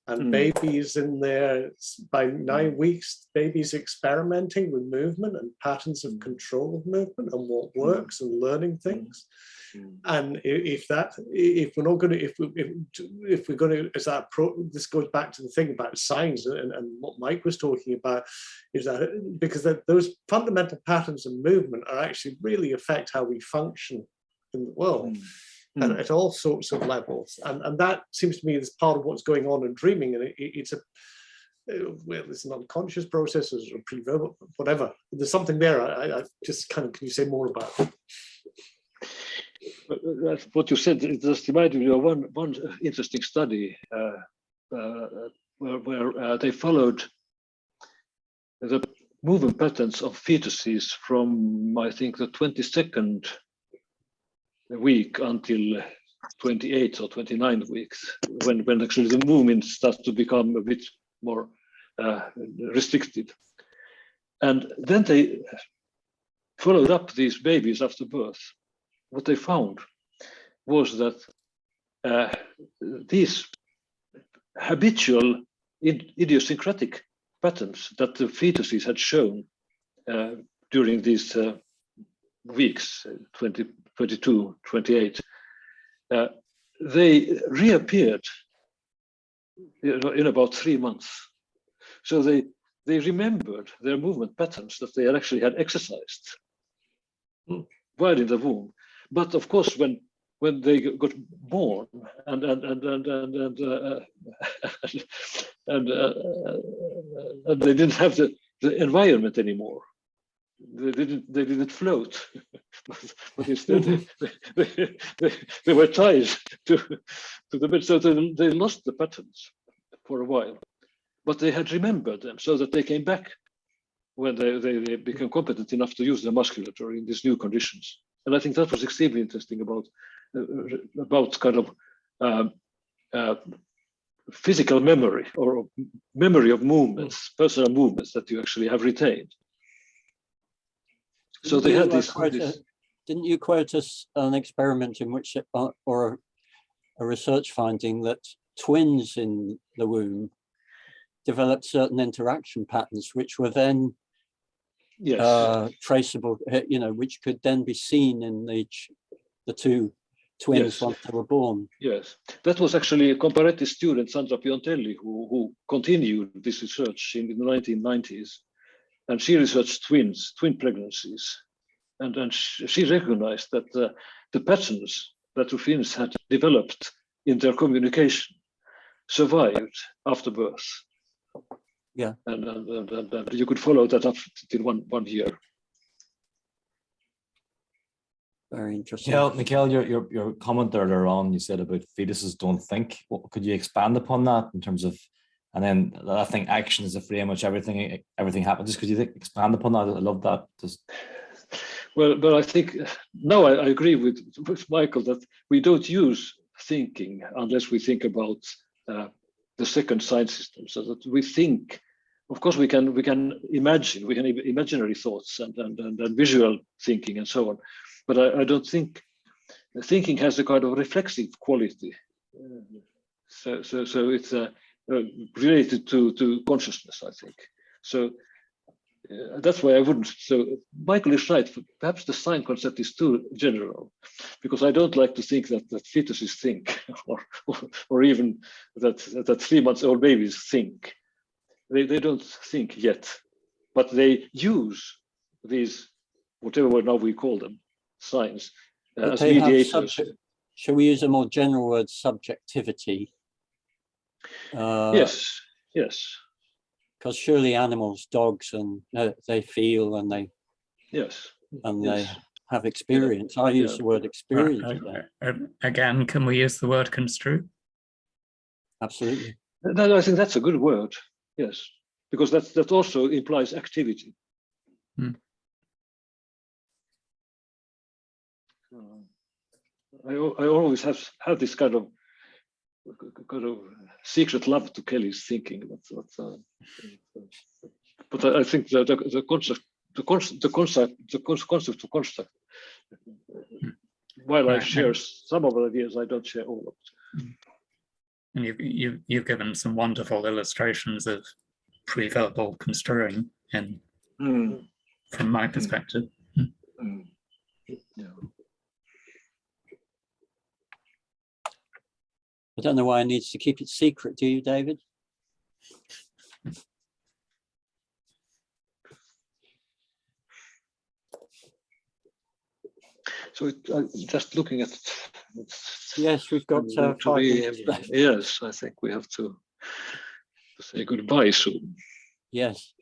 And babies in there, by 9 weeks, babies experimenting with movement and patterns of control of movement and what works and learning things. And if we're going to, this goes back to the thing about signs and what Mike was talking about, is that because those fundamental patterns of movement are actually really affect how we function in the world. And at all sorts of levels, and that seems to me is part of what's going on in dreaming, and it's an unconscious process, or pre-verbal, whatever. There's something there. I just kind of, can you say more about it? What you said, it just reminded me of one interesting study where they followed the movement patterns of fetuses from, I think, the 22nd week until 28th or 29th weeks, when actually the movement starts to become a bit more restricted. And then they followed up these babies after birth. What they found was that these habitual idiosyncratic patterns that the fetuses had shown during these weeks, 20, 22, 28, they reappeared in about 3 months. So they remembered their movement patterns that they actually had exercised while in the womb. But of course, when they got born and they didn't have the environment anymore, they didn't float, but instead they were tied to the bed, so they lost the patterns for a while. But they had remembered them, so that they came back when they became competent enough to use their musculature in these new conditions. And I think that was extremely interesting about kind of physical memory, or memory of movements, personal movements that you actually have retained. So they had this. Didn't you quote us an experiment in which, or a research finding, that twins in the womb developed certain interaction patterns, which were then traceable, which could then be seen in the two twins once they were born. Yes, that was actually a comparative student, Sandra Piontelli, who continued this research in the 1990s. And she researched twin pregnancies. And she recognized that the patterns that the twins had developed in their communication survived after birth. Yeah. And you could follow that up till one year. Very interesting. Yeah, Mikael, your comment earlier on, you said about fetuses don't think. Could you expand upon that in terms of, and then I think action is a frame in which everything happens. Just could you expand upon that? I love that. Well, I think now I agree with Michael that we don't use thinking unless we think about the second sign system. So that we think, of course, we can imagine, we can imaginary thoughts and visual thinking and so on. But I don't think thinking has a kind of reflexive quality. So it's related to consciousness, I think. So that's why I wouldn't. So Michael is right. Perhaps the sign concept is too general, because I don't like to think that fetuses think, or even that 3-month-old babies think. They don't think yet, but they use these, whatever now we call them, signs, But as they have mediators. shall we use a more general word, subjectivity? Yes, yes, Because surely animals, dogs, and they feel and they yes. they have experience. I use the word experience. Again, can we use the word construe? Absolutely. I think that's a good word. Yes, because that also implies activity. Hmm. I always have this kind of secret love to Kelly's thinking. But I think that the concept of construct. While I share some of the ideas, I don't share all of it. And you've given some wonderful illustrations of pre-verbal construing, and from my perspective. Yeah. I don't know why I need to keep it secret, do you, David? So just looking at Yes, we've got 5 minutes left. Yes, I think we have to say goodbye soon. Yes.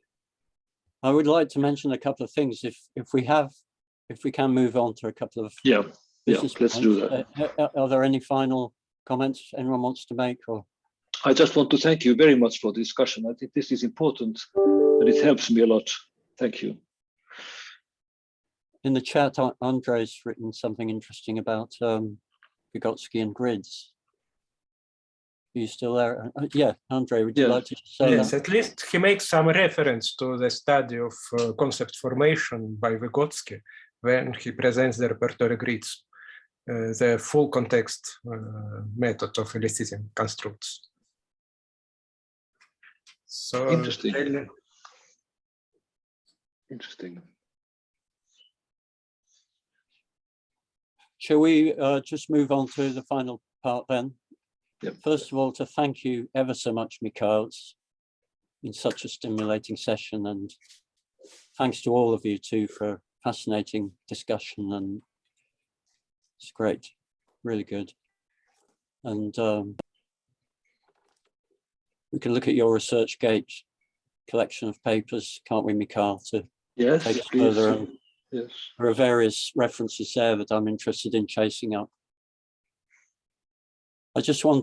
I would like to mention a couple of things if we can move on to a couple of business let's points. do that. Are there any final comments anyone wants to make? Or I just want to thank you very much for the discussion. I think this is important and it helps me a lot. Thank you. in the chat, Andre's written something interesting about Vygotsky and grids. Are you still there? Yeah, Andre, would you like to say yes, that? at least he makes some reference to the study of concept formation by Vygotsky when he presents the repertory grids, the full context method of eliciting constructs. So interesting. Really, interesting. Shall we just move on to the final part then? Yep. First of all, to thank you ever so much, Mikael. It's been such a stimulating session, and thanks to all of you too for a fascinating discussion, and it's great, really good. And we can look at your ResearchGate collection of papers, can't we, Mikael, to take it further. And yes. There are various references there that I'm interested in chasing up. I just want